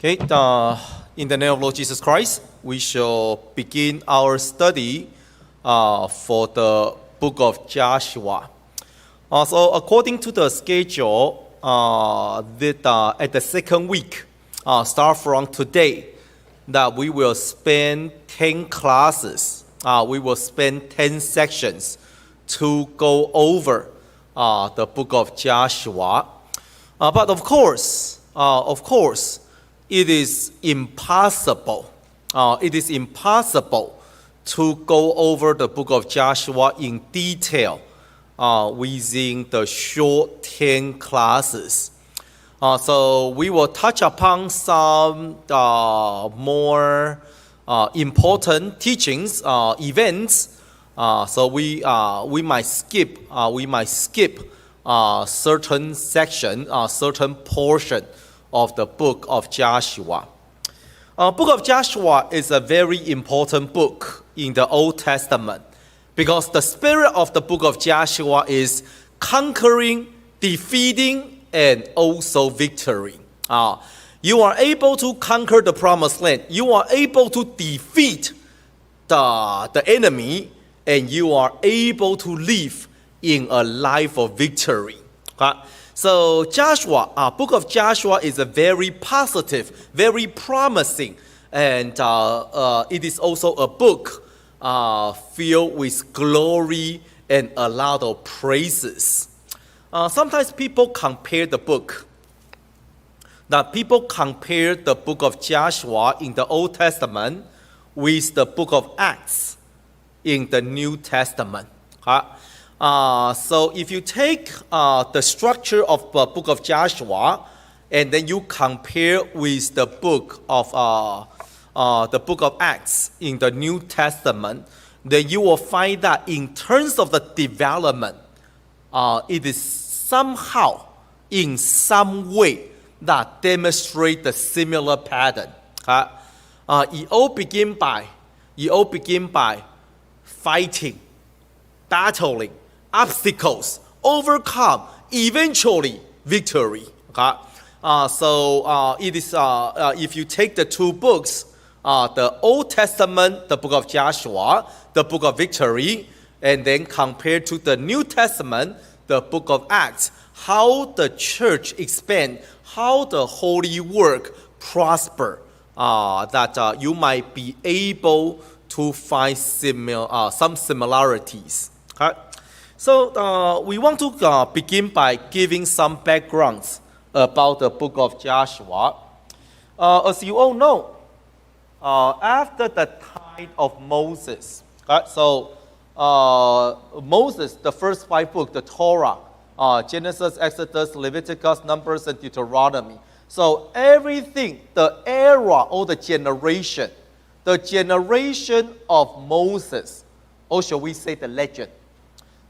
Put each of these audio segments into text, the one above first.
Okay, in the name of Lord Jesus Christ, we shall begin our study for the book of Joshua. So according to the schedule, at the second week, start from today, that we will spend 10 classes. We will spend 10 sections to go over the book of Joshua. But of course, it is impossible. It is impossible to go over the book of Joshua in detail within the short 10 classes. So we will touch upon some more important teachings, events. So we might skip certain section, certain portion of the book of Joshua. Book of Joshua is a very important book in the Old Testament because the spirit of the book of Joshua is conquering, defeating, and also victory. You are able to conquer the promised land. You are able to defeat the enemy, and you are able to live in a life of victory. So Joshua, book of Joshua is a very positive, very promising, and it is also a book filled with glory and a lot of praises. Sometimes people compare the book. That people compare the book of Joshua in the Old Testament with the book of Acts in the New Testament. So if you take the structure of the book of Joshua and then you compare with the book of Acts in the New Testament, then you will find that in terms of the development, it is somehow, in some way, that demonstrate the similar pattern. It all begin by fighting, battling, obstacles, overcome, eventually victory. So it is if you take the two books, the Old Testament, the book of Joshua, the book of victory, and then compared to the New Testament, the book of Acts, how the church expand, how the holy work prosper, that you might be able to find some similarities. So we want to begin by giving some backgrounds about the book of Joshua. As you all know, after the time of Moses, Moses, the first 5 books, the Torah, Genesis, Exodus, Leviticus, Numbers, and Deuteronomy. So everything, the era or the generation of Moses, or shall we say the legend?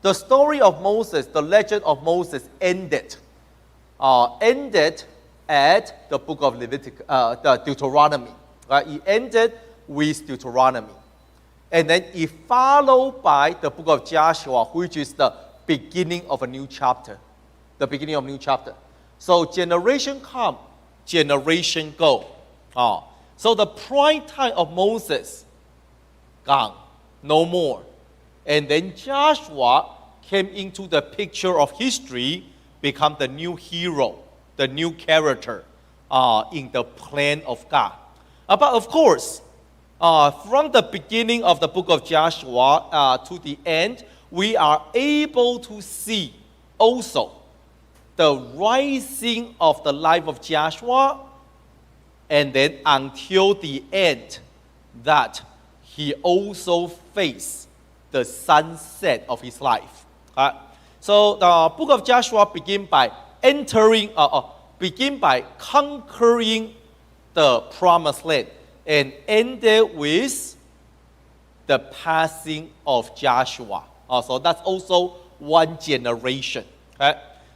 The story of Moses, the legend of Moses ended at the book of the Deuteronomy. Right? It ended with Deuteronomy. And then it followed by the book of Joshua, which is the beginning of a new chapter. The beginning of a new chapter. So generation come, generation go. So the prime time of Moses, gone, no more. And then Joshua came into the picture of history, become the new hero, the new character in the plan of God. But of course, from the beginning of the book of Joshua to the end, we are able to see also the rising of the life of Joshua, and then until the end, that he also faced the sunset of his life. So the book of Joshua begin by conquering the promised land, and ended with the passing of Joshua. So that's also one generation.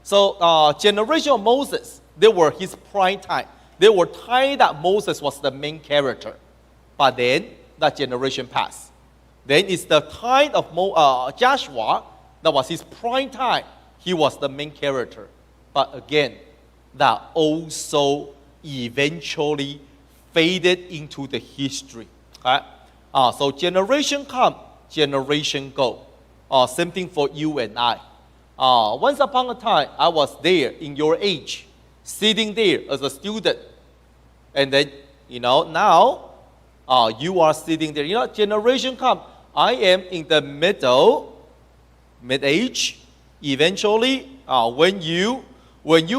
So generation of Moses, they were his prime time. They were time that Moses was the main character. But then that generation passed. Then it's the time of Joshua, that was his prime time. He was the main character. But again, that also eventually faded into the history. Right? So generation come, generation go. Same thing for you and I. Once upon a time, I was there in your age, sitting there as a student. And then, now you are sitting there. Generation come. I am in the mid-age. Eventually, when you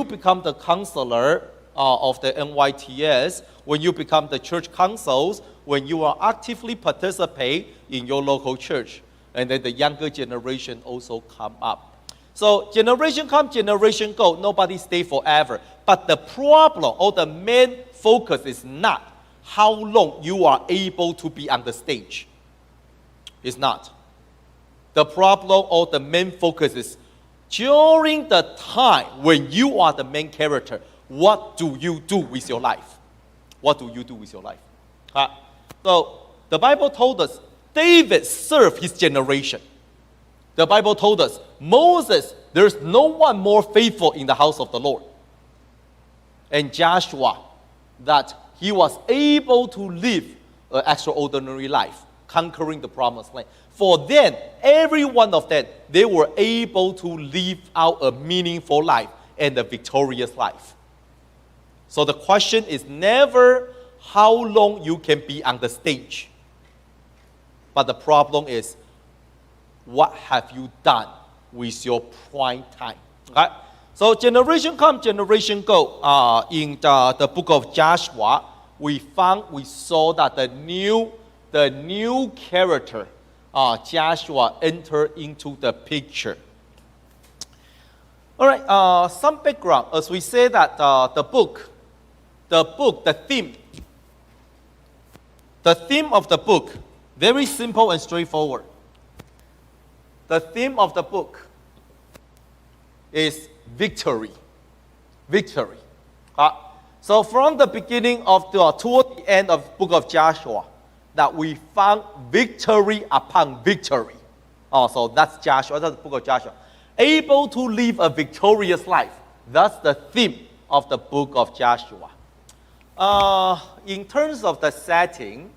become the counselor of the NYTS, when you become the church councils, when you are actively participate in your local church, and then the younger generation also come up. So generation come, generation go. Nobody stay forever. But the problem or the main focus is not how long you are able to be on the stage. It's not. The problem or the main focus is during the time when you are the main character, what do you do with your life? What do you do with your life? So the Bible told us David served his generation. The Bible told us Moses, there's no one more faithful in the house of the Lord. And Joshua, that he was able to live an extraordinary life, conquering the promised land. For them, every one of them, they were able to live out a meaningful life and a victorious life. So the question is never how long you can be on the stage. But the problem is, what have you done with your prime time? Okay? So generation come, generation go. In the book of Joshua, we saw that the new character, Joshua, entered into the picture. All right, some background. As we say that the theme of the book, very simple and straightforward. The theme of the book is victory. Victory. So from the beginning toward the end of the book of Joshua, that we found victory upon victory. So that's Joshua, that's the book of Joshua. Able to live a victorious life. That's the theme of the book of Joshua. In terms of the setting,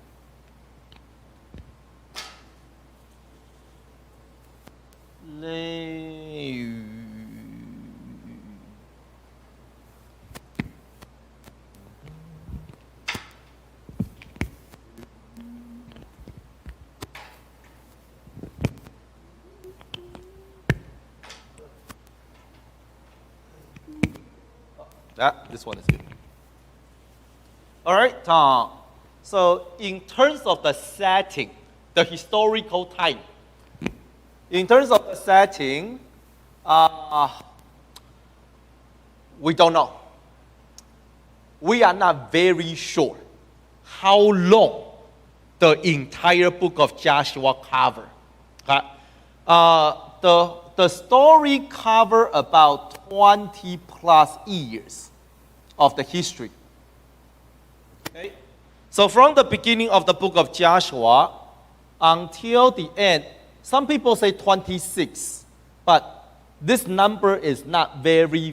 this one is good. All right. So in terms of the setting, the historical time. In terms of the setting, we don't know. We are not very sure how long the entire book of Joshua covers. Okay? The story covers about 20 plus years of the history. Okay? So from the beginning of the book of Joshua until the end, some people say 26, but this number is not very,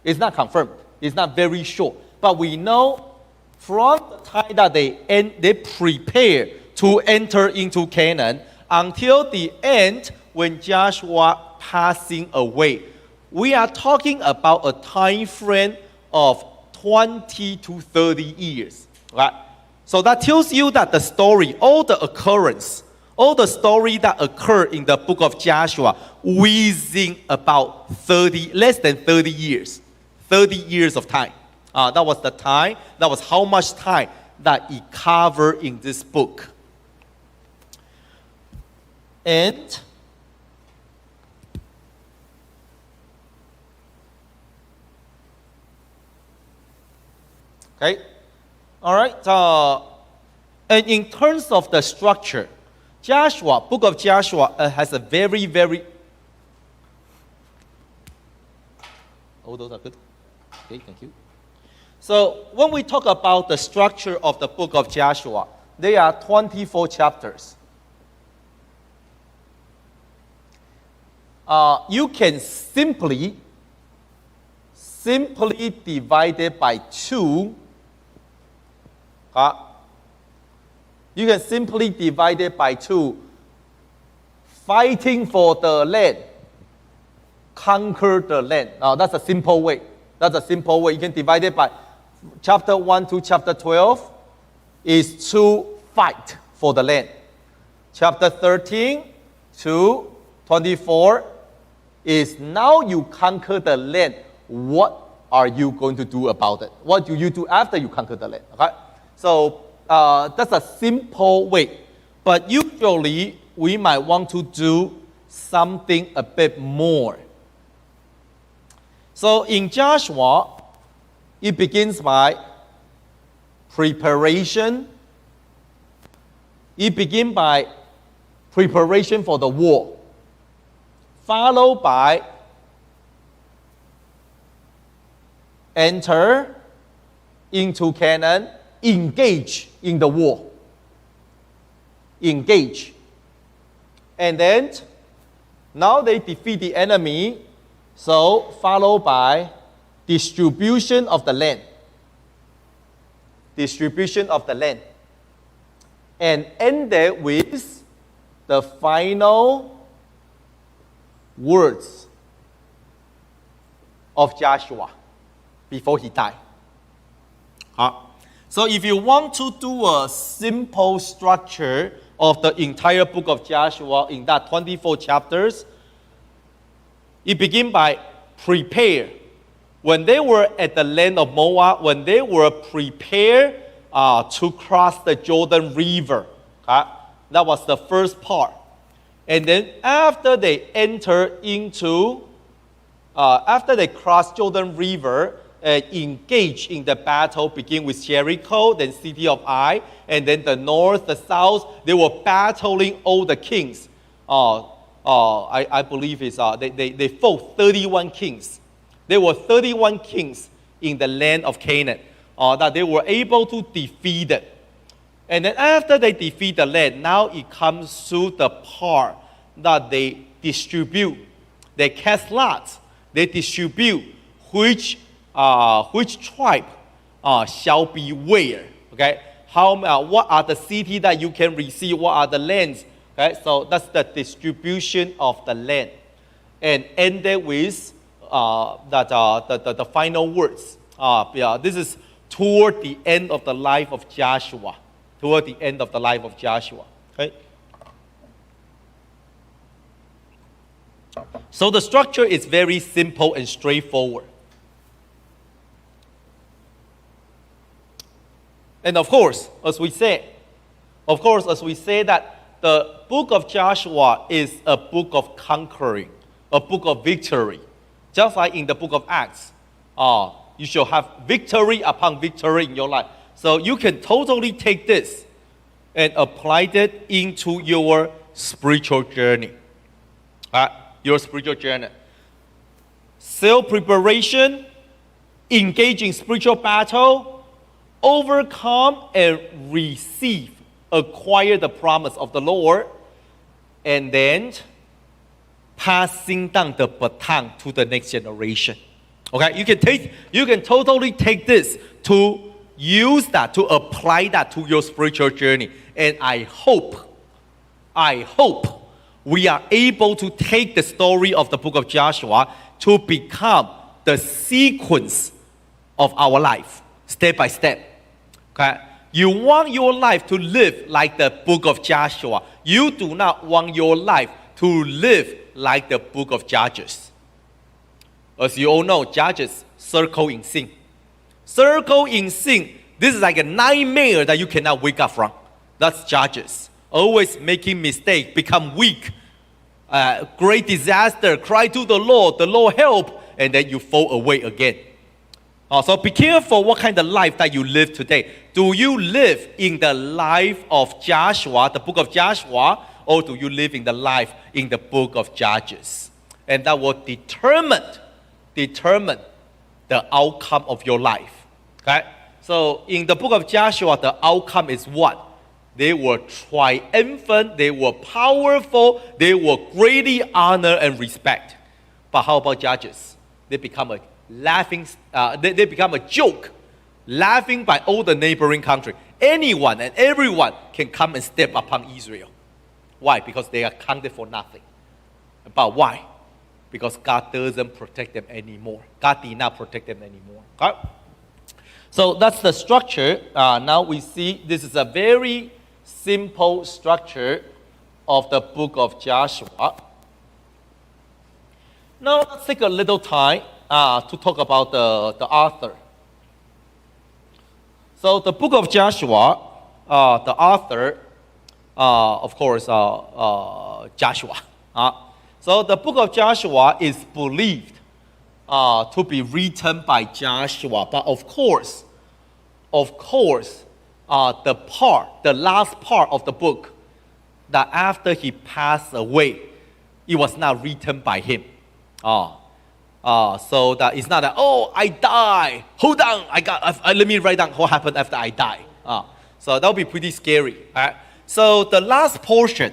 it's not confirmed. It's not very sure. But we know from the time that they prepare to enter into Canaan until the end when Joshua passing away, we are talking about a time frame of 20 to 30 years. Right? So that tells you that the story, all the story that occurred in the book of Joshua within about less than 30 years. 30 years of time. That was the time, that was how much time that it covered in this book. And okay, all right. And in terms of the structure, book of Joshua has a very, oh, those are good. Okay, thank you. So when we talk about the structure of the book of Joshua, there are 24 chapters. You can simply simply divided by 2. You can simply divide it by 2. Fighting for the land. Conquer the land. Now that's a simple way. That's a simple way. You can divide it by chapter 1 to chapter 12 is to fight for the land. Chapter 13 to 24 is now you conquer the land. What are you going to do about it? What do you do after you conquer the land? Okay? So that's a simple way. But usually we might want to do something a bit more. So in Joshua, it begins by preparation. It begins by preparation for the war, followed by enter into Canaan, engage in the war. Engage. And then, now they defeat the enemy, so followed by distribution of the land. Distribution of the land. And ended with the final words of Joshua before he died. So if you want to do a simple structure of the entire book of Joshua in that 24 chapters, it begins by prepare. When they were at the land of Moab, when they were prepared to cross the Jordan River, that was the first part. And then after they enter into, after they cross Jordan River, engage in the battle, begin with Jericho, then city of Ai, and then the north, the south, they were battling all the kings. I believe it's, they fought 31 kings. There were 31 kings in the land of Canaan that they were able to defeat it. And then after they defeat the land, now it comes to the part that they distribute. They cast lots. They distribute which tribe shall be where. Okay, what are the cities that you can receive? What are the lands? Okay, so that's the distribution of the land, and ended with the final words. This is toward the end of the life of Joshua. Toward the end of the life of Joshua. Okay. So the structure is very simple and straightforward. And of course, as we say that the book of Joshua is a book of conquering, a book of victory. Just like in the book of Acts, you shall have victory upon victory in your life. So you can totally take this and apply it into your spiritual journey. Your spiritual journey. Self-preparation, engage in spiritual battle, overcome and receive, acquire the promise of the Lord, and then passing down the baton to the next generation. Okay, you can totally take this to use that, to apply that to your spiritual journey. And I hope we are able to take the story of the book of Joshua to become the sequence of our life, step by step. Okay? You want your life to live like the book of Joshua. You do not want your life to live like the book of Judges. As you all know, Judges circle in sin. Circle in sin. This is like a nightmare that you cannot wake up from. That's Judges. Always making mistakes, become weak. Great disaster, cry to the Lord help, and then you fall away again. So be careful what kind of life that you live today. Do you live in the life of Joshua, the book of Joshua, or do you live in the life in the book of Judges? And that will determine the outcome of your life. Okay? So in the book of Joshua, the outcome is what? They were triumphant, they were powerful, they were greatly honored and respect. But how about Judges? They become a laughing. They become a joke, laughing by all the neighboring country. Anyone and everyone can come and step upon Israel. Why? Because they are counted for nothing. But why? Because God doesn't protect them anymore. God did not protect them anymore. Okay? So that's the structure. Now we see this is a very simple structure of the book of Joshua. Now let's take a little time to talk about the author. So the book of Joshua, the author, of course, Joshua. So the book of Joshua is believed to be written by Joshua. But of course, the last part of the book, that after he passed away, it was not written by him. So that it's not that, oh, I die. Hold on, let me write down what happened after I die. So that would be pretty scary. Right? So the last portion,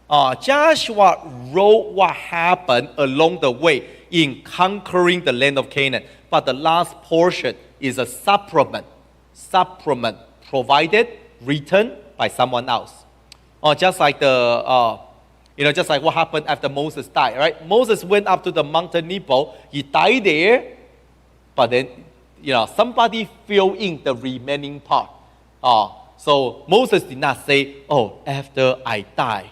Joshua wrote what happened along the way in conquering the land of Canaan. But the last portion is a supplement provided, written by someone else. Just like just like what happened after Moses died, right? Moses went up to the mountain Nebo. He died there, but then, somebody filled in the remaining part. So Moses did not say, oh, after I die,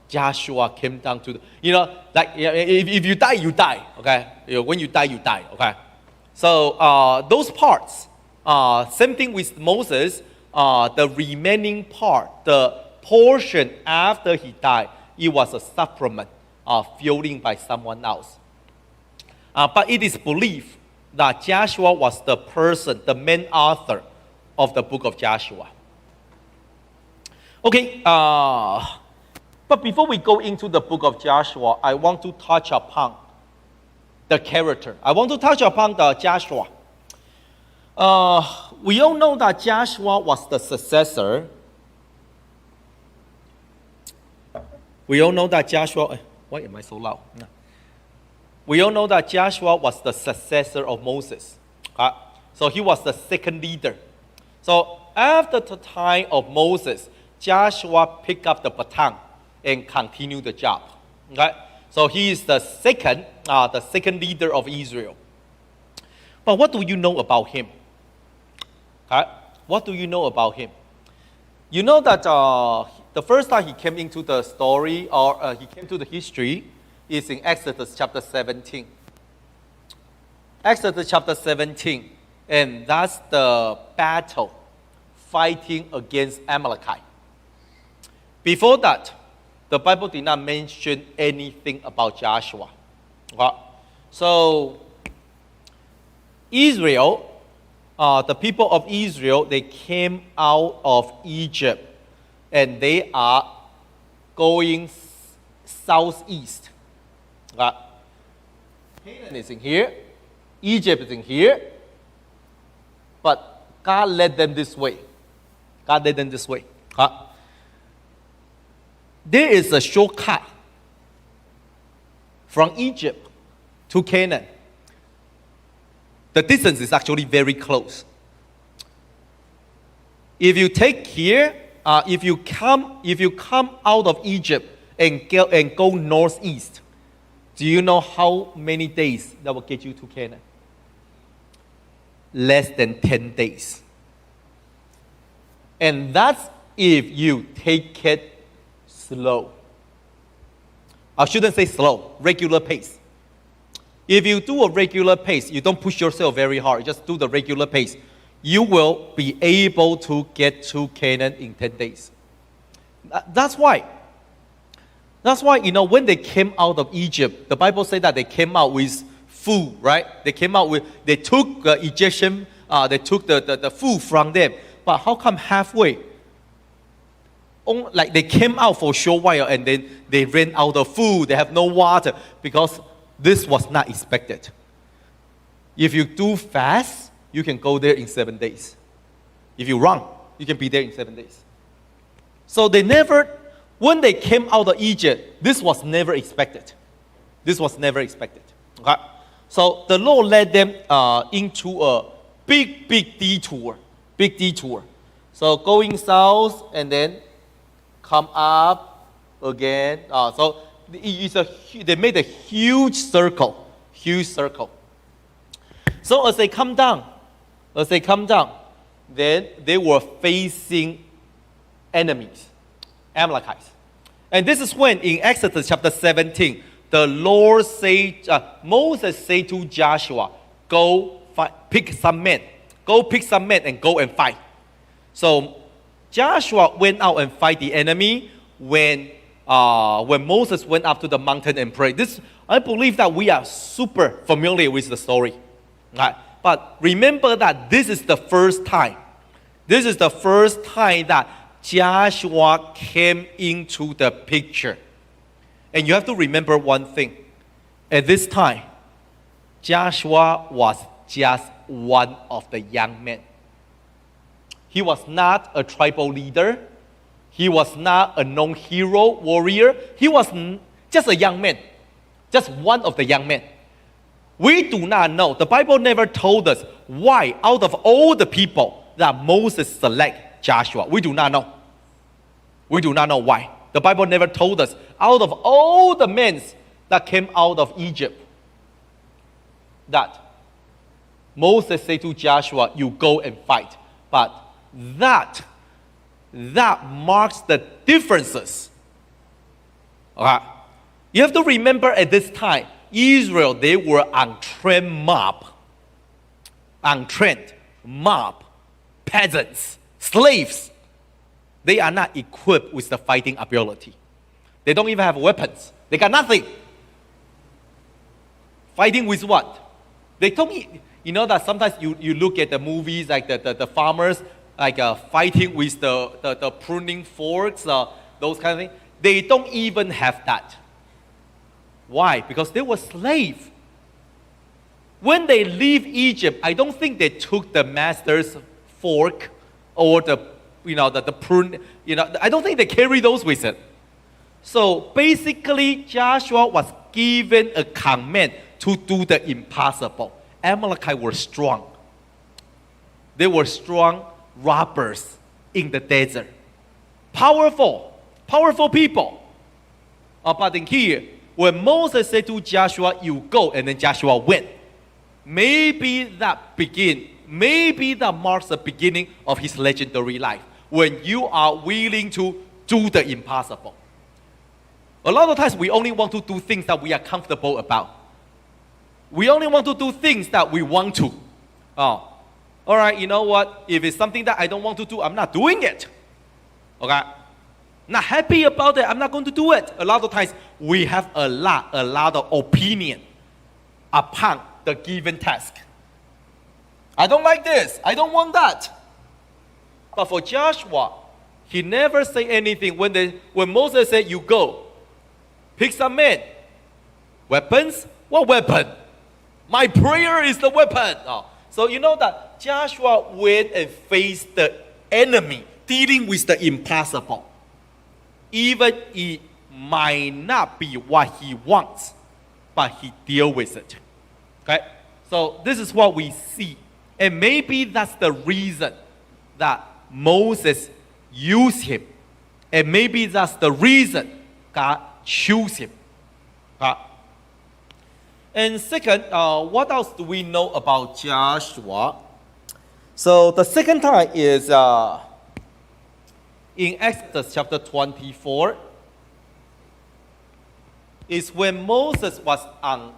Joshua came down to if you die, you die, okay? When you die, okay? So those parts, same thing with Moses, the remaining part, the portion after he died, it was a supplement filled in by someone else. But it is believed that Joshua was the person, the main author of the book of Joshua. Okay, but before we go into the book of Joshua, I want to touch upon the character. I want to touch upon the Joshua. We all know that Joshua was the successor. We all know that Joshua, why am I so loud? No. We all know that Joshua was the successor of Moses. So he was the second leader. So after the time of Moses, Joshua picked up the baton and continued the job. Okay? So he is the second leader of Israel. But what do you know about him? What do you know about him? You know that the first time he came into the story, or he came to the history, is in Exodus chapter 17. Exodus chapter 17, and that's the battle fighting against Amalekite. Before that, the Bible did not mention anything about Joshua. So Israel, the people of Israel, they came out of Egypt, and they are going southeast. Canaan is in here, Egypt is in here, but God led them this way. There is a shortcut from Egypt to Canaan. The distance is actually very close. If you take here, if you come out of Egypt and go northeast, do you know how many days that will get you to Canaan? Less than 10 days. And that's if you take it slow. I shouldn't say slow, regular pace. If you do a regular pace, you don't push yourself very hard, just do the regular pace, you will be able to get to Canaan in 10 days. That's why, when they came out of Egypt, the Bible said that they came out with food, right? They took Egyptian, they took the food from them. But how come halfway? Like they came out for a short while and then they ran out of food, they have no water, because this was not expected. If you do fast, you can go there in 7 days. If you run, you can be there in 7 days. So when they came out of Egypt, this was never expected. Okay? So the Lord led them into a big detour. Big detour. So going south and then come up again. So they made a huge circle. Huge circle. So as they come down, then they were facing enemies, Amalekites. And this is when in Exodus chapter 17, the Lord Moses said to Joshua, go pick some men. Go pick some men and go and fight. So Joshua went out and fight the enemy when Moses went up to the mountain and prayed. I believe that we are super familiar with the story. Right? But remember that this is the first time. This is the first time that Joshua came into the picture. And you have to remember one thing. At this time, Joshua was just one of the young men. He was not a tribal leader. He was not a known hero, warrior. He was just a young man. Just one of the young men. We do not know. The Bible never told us why, out of all the people, that Moses select Joshua. We do not know. We do not know why. The Bible never told us, out of all the men that came out of Egypt, that Moses said to Joshua, you go and fight. But that marks the differences. Okay? You have to remember at this time, Israel, they were untrained mob, peasants, slaves. They are not equipped with the fighting ability. They don't even have weapons. They got nothing. Fighting with what? They don't. You know that sometimes you look at the movies like the farmers like fighting with the pruning forks, those kind of things. They don't even have that. Why? Because they were slaves. When they leave Egypt, I don't think they took the master's fork or the prune. I don't think they carry those with it. So basically, Joshua was given a command to do the impossible. Amalekites were strong. They were strong robbers in the desert. Powerful people. But in here, when Moses said to Joshua, you go, and then Joshua went. Maybe that marks the beginning of his legendary life. When you are willing to do the impossible. A lot of times we only want to do things that we are comfortable about. We only want to do things that we want to. Oh, all right, you know what? If it's something that I don't want to do, I'm not doing it. Okay? Not happy about it, I'm not going to do it. A lot of times we have a lot of opinion upon the given task. I don't like this. I don't want that. But for Joshua, he never said anything. When Moses said, you go, pick some men. Weapons? What weapon? My prayer is the weapon. Oh. So you know that Joshua went and faced the enemy, dealing with the impossible. Even it might not be what he wants, but he deals with it. Okay? So this is what we see. And maybe that's the reason that Moses used him. And maybe that's the reason God chose him. And second, what else do we know about Joshua? So the second time is in Exodus chapter 24. Is when Moses was on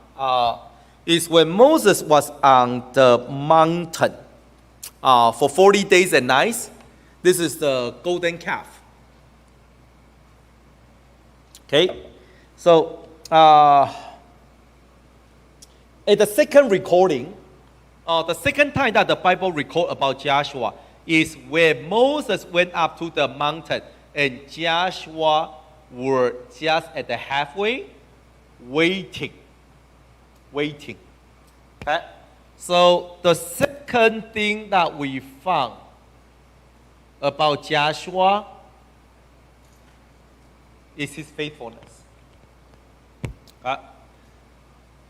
the mountain for 40 days and nights. This is the golden calf. Okay, so at the second recording, the second time that the Bible records about Joshua is where Moses went up to the mountain and Joshua were just at the halfway, waiting. Okay? So the second thing that we found about Joshua is his faithfulness.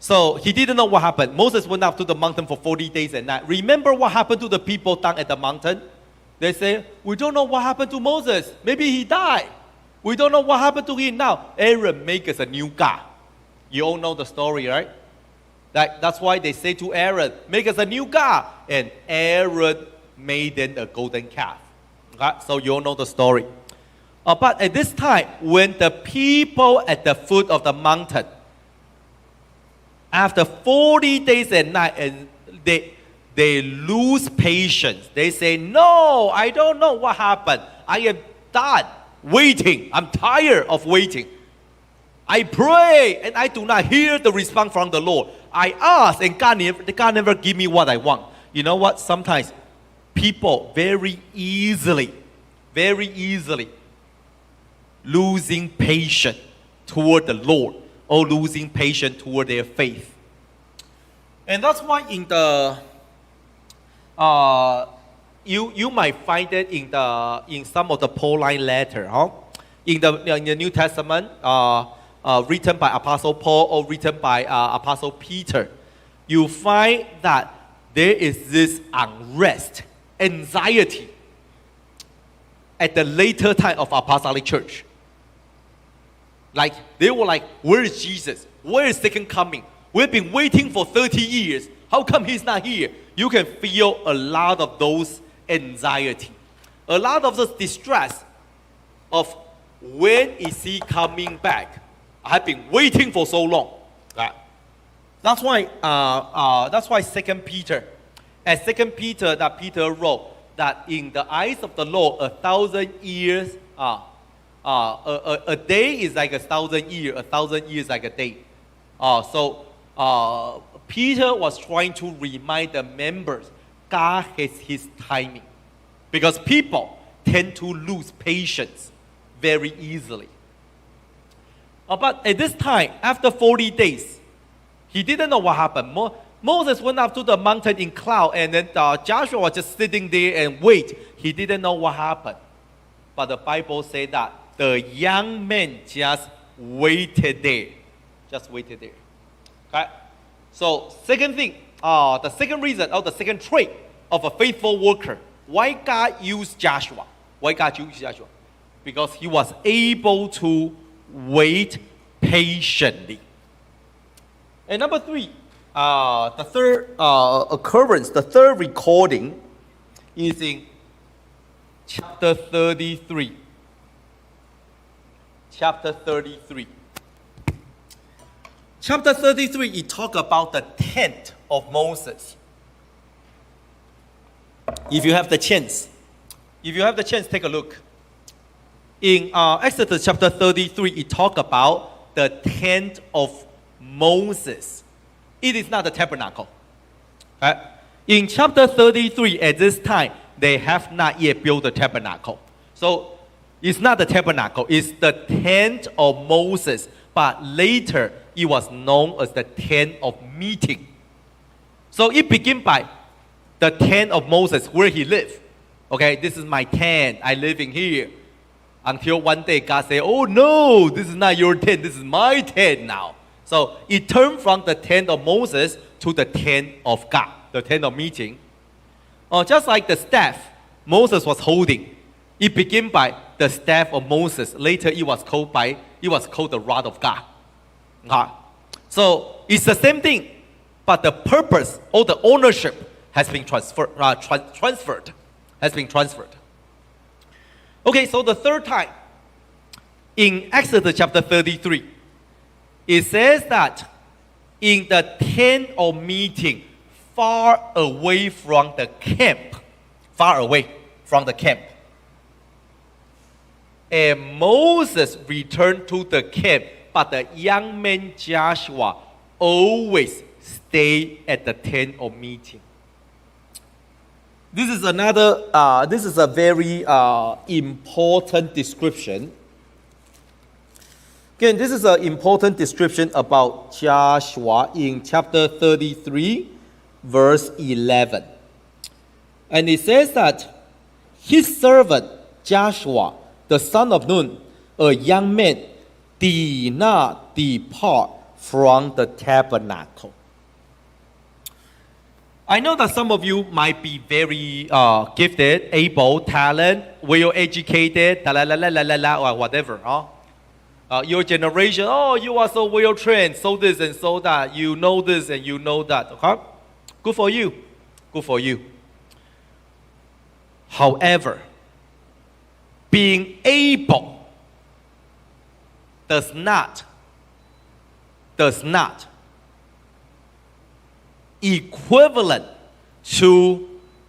So he didn't know what happened. Moses went up to the mountain for 40 days and nights. Remember what happened to the people down at the mountain? They say, we don't know what happened to Moses. Maybe he died. We don't know what happened to him now. Aaron, make us a new God. You all know the story, right? That's why they say to Aaron, make us a new God. And Aaron made them a golden calf. Okay? So you all know the story. But at this time, when the people at the foot of the mountain, after 40 days and nights, and they lose patience. They say, no, I don't know what happened. I am done waiting. I'm tired of waiting. I pray and I do not hear the response from the Lord. I ask and God never give me what I want. You know what? Sometimes people very easily losing patience toward the Lord or losing patience toward their faith. And that's why in the you might find it in some of the Pauline letter, in the New Testament, written by Apostle Paul or written by Apostle Peter. You find that there is this unrest, anxiety at the later time of apostolic church. Like they were like, where is Jesus? Where is second coming? We've been waiting for 30 years. How come he's not here? You can feel a lot of those anxiety, a lot of this distress of when is he coming back? I've been waiting for so long. That's why Second Peter, as Second Peter that Peter wrote that in the eyes of the Lord 1,000 years, a day is like 1,000 years. 1,000 years like a day. So Peter was trying to remind the members, God has his timing. Because people tend to lose patience very easily. But at this time, after 40 days, he didn't know what happened. Moses went up to the mountain in cloud, and then Joshua was just sitting there and wait. He didn't know what happened. But the Bible said that the young man just waited there. Just waited there. Okay? So second thing, the second reason, or the second trait of a faithful worker, why God used Joshua? Why God used Joshua? Because he was able to wait patiently. And number three, the third occurrence, the third recording is in chapter 33. Chapter 33. Chapter 33, it talks about the tent of Moses. If you have the chance, take a look. In Exodus chapter 33, it talks about the tent of Moses. It is not the tabernacle. Right? In chapter 33, at this time, they have not yet built the tabernacle. So it's not the tabernacle, it's the tent of Moses. But later, it was known as the tent of meeting. So it began by the tent of Moses, where he lived. Okay, this is my tent, I live in here. Until one day God said, oh no, this is not your tent, this is my tent now. So it turned from the tent of Moses to the tent of God, the tent of meeting. Just like the staff Moses was holding, it began by the staff of Moses. Later it was called the rod of God. So it's the same thing, but the purpose or the ownership has been transferred. Okay, so the third time, in Exodus chapter 33, it says that in the tent of meeting, far away from the camp, and Moses returned to the camp, but the young man Joshua always stayed at the tent of meeting. This is a very important description. Again, this is an important description about Joshua in chapter 33, verse 11. And it says that his servant Joshua, the son of Nun, a young man, did not depart from the tabernacle. I know that some of you might be very gifted, able, talent, well educated, or whatever. Your generation, you are so well trained, so this and so that, you know this and you know that. Okay? Good for you. Good for you. However, being able does not equivalent to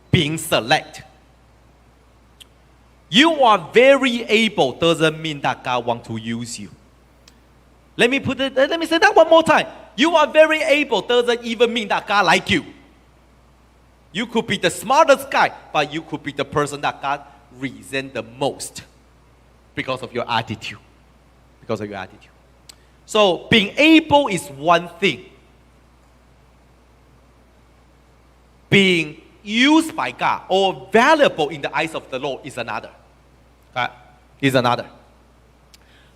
being select. You are very able doesn't mean that God wants to use you. Let me say that one more time. You are very able doesn't even mean that God like you. You could be the smartest guy, but you could be the person that God resents the most because of your attitude. Because of your attitude. So being able is one thing. Being used by God or valuable in the eyes of the Lord is another. Is another.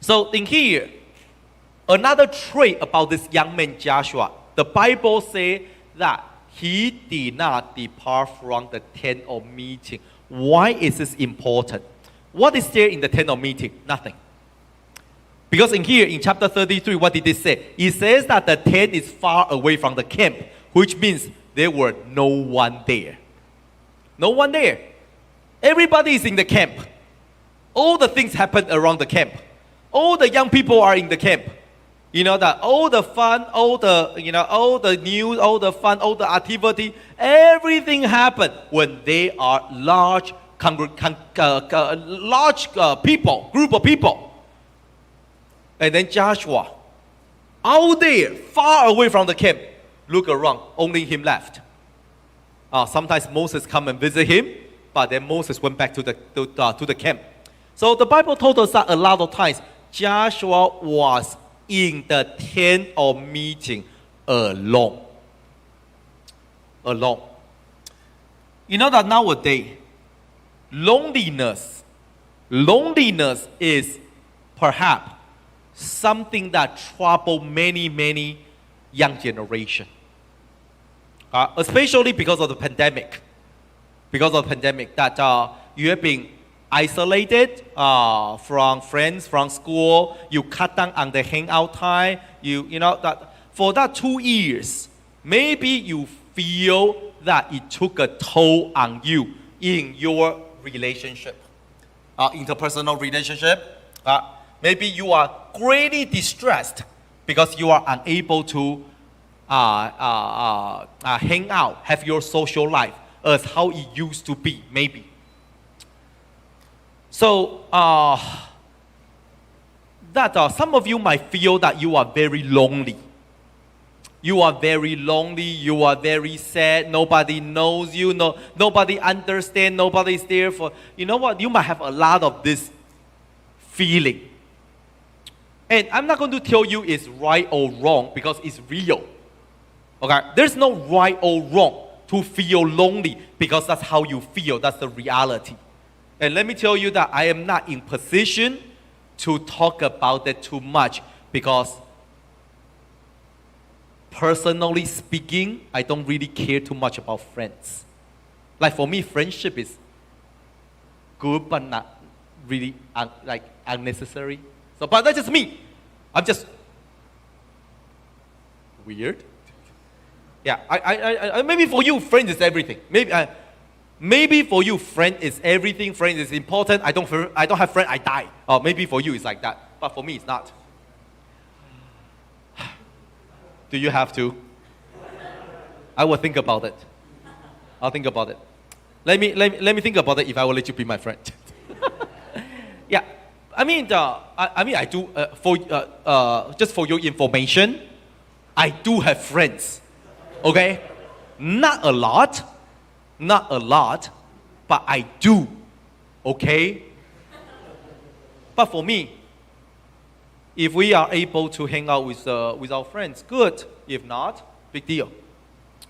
So in here, another trait about this young man Joshua, the Bible says that he did not depart from the tent of meeting. Why is this important? What is there in the tent of meeting? Nothing. Because in here, in chapter 33, what did it say? It says that the tent is far away from the camp, which means there were no one there. No one there. Everybody is in the camp. All the things happen around the camp. All the young people are in the camp. You know that all the fun, all the news, all the fun, all the activity, everything happen when they are large people, group of people. And then Joshua, out there, far away from the camp, look around, only him left. Sometimes Moses come and visit him, but then Moses went back to the camp. So the Bible told us that a lot of times Joshua was in the tent of meeting alone. Alone. You know that nowadays, loneliness is perhaps something that troubles many young generation. Especially because of the pandemic. Because of the pandemic, that you have been isolated from friends, from school. You cut down on the hangout time. You know that for that 2 years, maybe you feel that it took a toll on you in your relationship, interpersonal relationship. Maybe you are greatly distressed because you are unable to hang out, have your social life as how it used to be, maybe. So, some of you might feel that you are very lonely. You are very lonely, you are very sad, nobody knows you, nobody understands, nobody is there for, you know what, you might have a lot of this feeling. And I'm not going to tell you it's right or wrong because it's real. Okay? There's no right or wrong to feel lonely because that's how you feel, that's the reality. And let me tell you that I am not in position to talk about that too much because personally speaking, I don't really care too much about friends. Like for me, friendship is good but not really unnecessary. So, but that's just me. I'm just weird. Yeah, I maybe for you, friend is everything. Maybe for you, friend is everything. Friend is important. I don't have friend, I die. Or maybe for you, it's like that. But for me, it's not. Do you have to? I will think about it. I'll think about it. Let me think about it if I will let you be my friend. Yeah, I do. Just for your information, I do have friends. Okay, not a lot, but I do. Okay. But for me, if we are able to hang out with our friends, good. If not, big deal.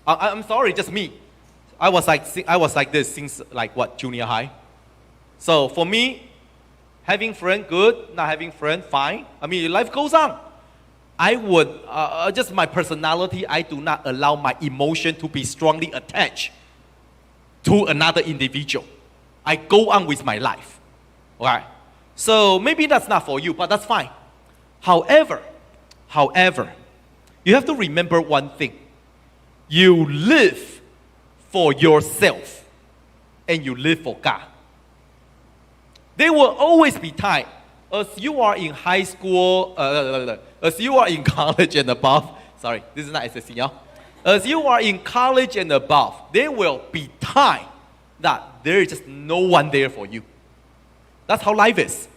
I'm sorry, just me. I was like this since junior high. So for me, having friend good, not having friend fine. I mean, life goes on. I would, just my personality, I do not allow my emotion to be strongly attached to another individual. I go on with my life. Alright? So maybe that's not for you, but that's fine. However, you have to remember one thing. You live for yourself and you live for God. There will always be time, as you are in high school, as you are in college and above, sorry, this is not SSC, yeah? As you are in college and above, there will be time that there is just no one there for you. That's how life is.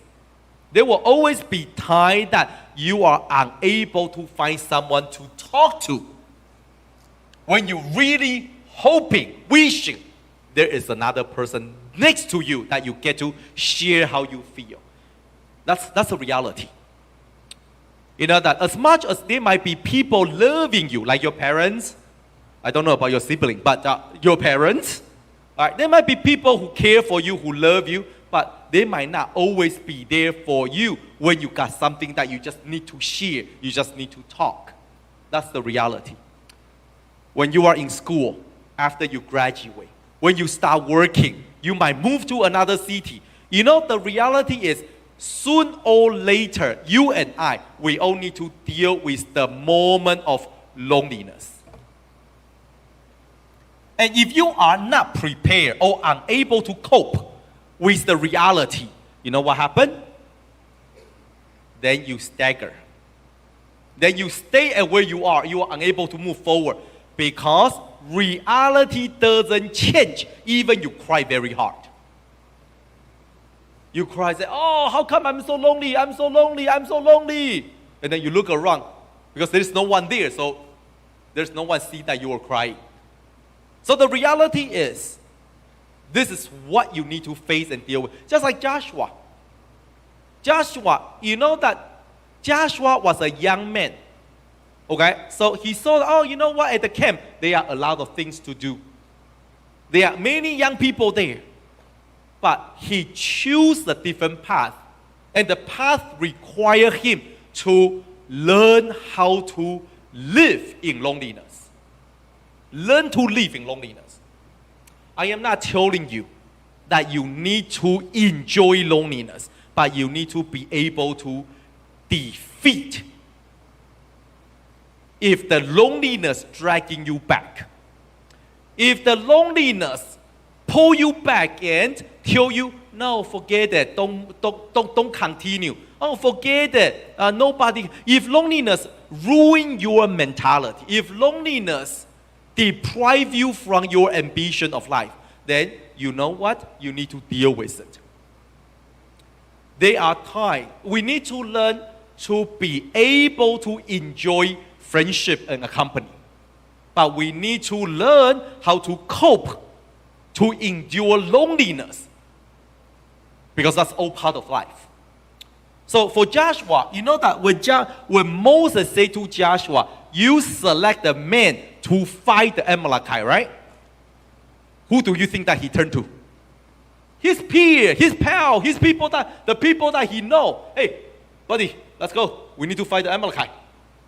There will always be time that you are unable to find someone to talk to. When you're really hoping, wishing, there is another person next to you that you get to share how you feel. That's a reality. You know that as much as there might be people loving you, like your parents, I don't know about your sibling, but your parents, right? There might be people who care for you, who love you, but they might not always be there for you when you got something that you just need to share, you just need to talk. That's the reality. When you are in school, after you graduate, when you start working, you might move to another city. You know, the reality is, soon or later, you and I, we all need to deal with the moment of loneliness. And if you are not prepared or unable to cope with the reality, you know what happened? Then you stagger. Then you stay at where you are unable to move forward because reality doesn't change, even you cry very hard. You cry, say, oh, how come I'm so lonely, I'm so lonely, I'm so lonely. And then you look around because there's no one there, so there's no one see that you are crying. So the reality is, this is what you need to face and deal with. Just like Joshua. Joshua, you know that Joshua was a young man. Okay, so he saw, oh, you know what, at the camp, there are a lot of things to do. There are many young people there. But he chose a different path. And the path required him to learn how to live in loneliness. Learn to live in loneliness. I am not telling you that you need to enjoy loneliness, but you need to be able to defeat if the loneliness dragging you back. If the loneliness pull you back and tell you, no, forget it, don't continue. Oh, forget it, nobody. If loneliness ruin your mentality, if loneliness deprive you from your ambition of life, then you know what? You need to deal with it. There are times we need to learn to be able to enjoy friendship and a company. But we need to learn how to cope, to endure loneliness. Because that's all part of life. So for Joshua, you know that when Moses said to Joshua, you select a man to fight the Amalekite, right? Who do you think that he turned to? His peer, his pal, the people that he know. Hey, buddy, let's go. We need to fight the Amalekite.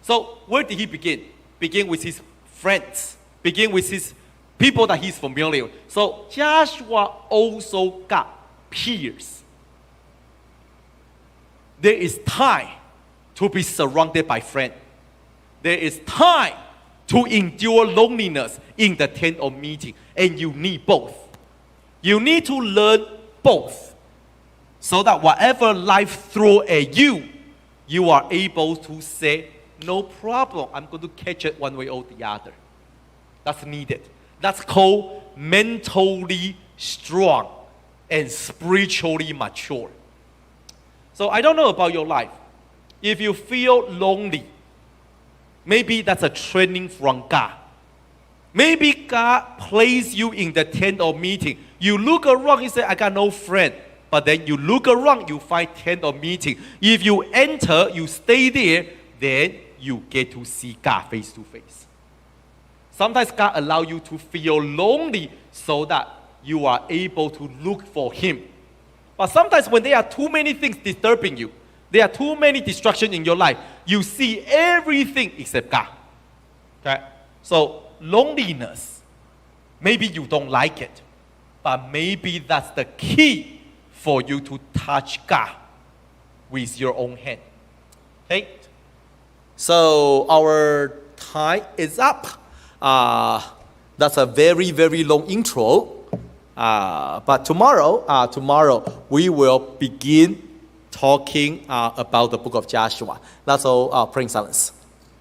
So where did he begin? Begin with his friends. Begin with his people that he's familiar with. So Joshua also got peers. There is time to be surrounded by friends. There is time to endure loneliness in the tent of meeting. And you need both. You need to learn both. So that whatever life throws at you, you are able to say, no problem, I'm going to catch it one way or the other. That's needed. That's called mentally strong and spiritually mature. So I don't know about your life. If you feel lonely, maybe that's a training from God. Maybe God placed you in the tent of meeting. You look around, you say, I got no friend. But then you look around, you find tent of meeting. If you enter, you stay there, then you get to see God face to face. Sometimes God allows you to feel lonely so that you are able to look for Him. But sometimes when there are too many things disturbing you, There are too many distractions in your life. You see everything except God. Okay? So loneliness, maybe you don't like it, but maybe that's the key for you to touch God with your own hand. Okay? So our time is up. That's a very, very long intro. But tomorrow we will begin talking about the book of Joshua. That's all. Pray in silence.